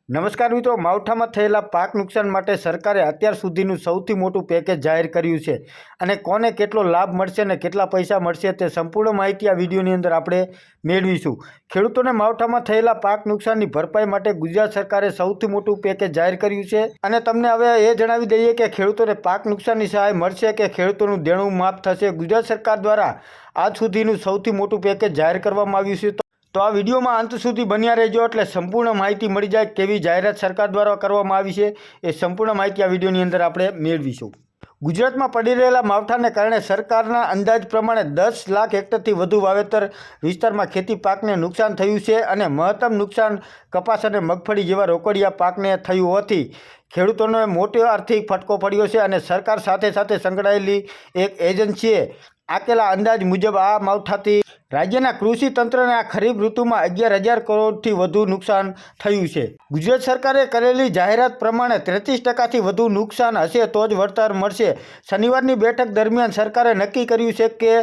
નમસ્કાર મિત્રો, માવઠામાં થયેલા પાક નુકસાન માટે સરકારે અત્યાર સુધીનું સૌથી મોટું પેકેજ જાહેર કર્યું છે અને કોને કેટલો લાભ મળશે અને કેટલા પૈસા મળશે તે સંપૂર્ણ માહિતી આ વિડીયોની અંદર આપણે મેળવીશું। ખેડૂતોને માવઠામાં થયેલા પાક નુકસાનની ભરપાઈ માટે ગુજરાત સરકારે સૌથી મોટું પેકેજ જાહેર કર્યું છે અને તમને હવે એ જણાવી દઈએ કે ખેડૂતોને પાક નુકસાનની સહાય મળશે કે ખેડૂતોનું દેણું માફ થશે। ગુજરાત સરકાર દ્વારા આજ સુધીનું સૌથી મોટું પેકેજ જાહેર કરવામાં આવ્યું છે। તો આ વિડીયોમાં અંત સુધી બન્યા રહેજો એટલે સંપૂર્ણ માહિતી મળી જાય। કેવી જાહેરાત સરકાર દ્વારા કરવામાં આવી છે એ સંપૂર્ણ માહિતી આ વિડીયોની અંદર આપણે મેળવીશું। ગુજરાતમાં પડી રહેલા માવઠાને કારણે સરકારના અંદાજ પ્રમાણે 10 લાખ હેક્ટરથી વધુ વાવેતર વિસ્તારમાં ખેતી પાકને નુકસાન થયું છે અને મહત્તમ નુકસાન કપાસ અને મગફળી જેવા રોકડિયા પાકને થયું હોવાથી ખેડૂતોને મોટો આર્થિક ફટકો પડ્યો છે અને સરકાર સાથે સંકળાયેલી એક એજન્સીએ આકેલા અંદાજ મુજબ આ માવઠાથી રાજ્યના કૃષિ તંત્રને આ ખરીફ ઋતુમાં 11,000 કરોડથી વધુ નુકસાન થયું છે। ગુજરાત સરકારે કરેલી જાહેરાત પ્રમાણે 33% વધુ નુકસાન હશે તો જ વળતર મળશે। શનિવારની બેઠક દરમિયાન સરકારે નક્કી કર્યું છે કે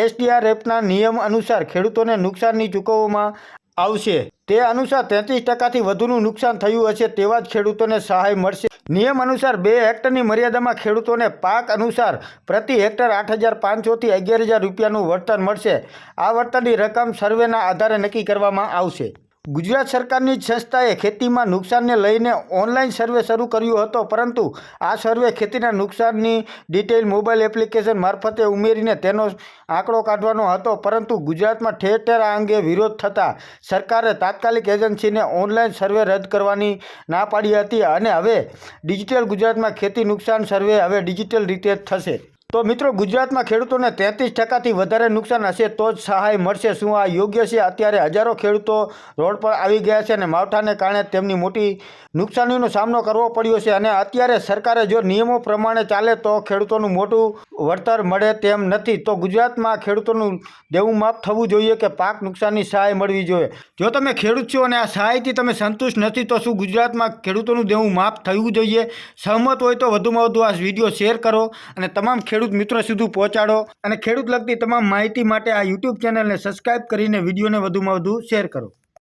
SDRFના નિયમ અનુસાર ખેડૂતોને નુકસાનની ચૂકવવામાં આવશે। તે અનુસાર 33%થી વધુનું નુકસાન થયું હશે તેવા જ ખેડૂતોને સહાય મળશે। નિયમ અનુસાર 2 હેક્ટરની મર્યાદામાં ખેડૂતોને પાક અનુસાર પ્રતિ હેક્ટર 8,500થી 11,000 રૂપિયાનું વળતર મળશે। આ વળતરની રકમ સર્વેના આધારે નક્કી કરવામાં આવશે। ગુજરાત સરકારની જ સંસ્થાએ ખેતીમાં નુકસાનને લઈને ઓનલાઈન સર્વે શરૂ કર્યો હતો, પરંતુ આ સર્વે ખેતીના નુકસાનની ડિટેલ મોબાઈલ એપ્લિકેશન મારફતે ઉમેરીને તેનો આંકડો કાઢવાનો હતો, પરંતુ ગુજરાતમાં ઠેર ઠેર આ અંગે વિરોધ થતાં સરકારે તાત્કાલિક એજન્સીને ઓનલાઈન સર્વે રદ કરવાની ના પાડી હતી અને હવે ડિજિટલ ગુજરાતમાં ખેતી નુકસાન સર્વે હવે ડિજિટલ રીતે થશે। તો મિત્રો, ગુજરાતમાં ખેડૂતોને 33%થી વધારે નુકસાન હશે તો જ સહાય મળશે। શું આ યોગ્ય છે? અત્યારે હજારો ખેડૂતો રોડ પર આવી ગયા છે અને માવઠાને કારણે તેમની મોટી નુકસાનીનો સામનો કરવો પડ્યો છે અને અત્યારે સરકારે જો નિયમો પ્રમાણે ચાલે તો ખેડૂતોનું મોટું વળતર મળે તેમ નથી। તો ગુજરાતમાં ખેડૂતોનું દેવું માફ થવું જોઈએ કે પાક નુકસાનની સહાય મળવી જોઈએ? જો તમે ખેડૂત છો અને આ સહાયથી તમે સંતુષ્ટ નથી તો શું ગુજરાતમાં ખેડૂતોનું દેવું માફ થવું જોઈએ? સહમત હોય તો વધુમાં વધુ આ વિડીયો શેર કરો અને તમામ ખેડૂત મિત્રો સુધી પહોંચાડો અને ખેડૂત લગતી તમામ માહિતી માટે આ YouTube ચેનલને સબસ્ક્રાઇબ કરીને વિડીયોને વધુમાં વધુ શેર કરો।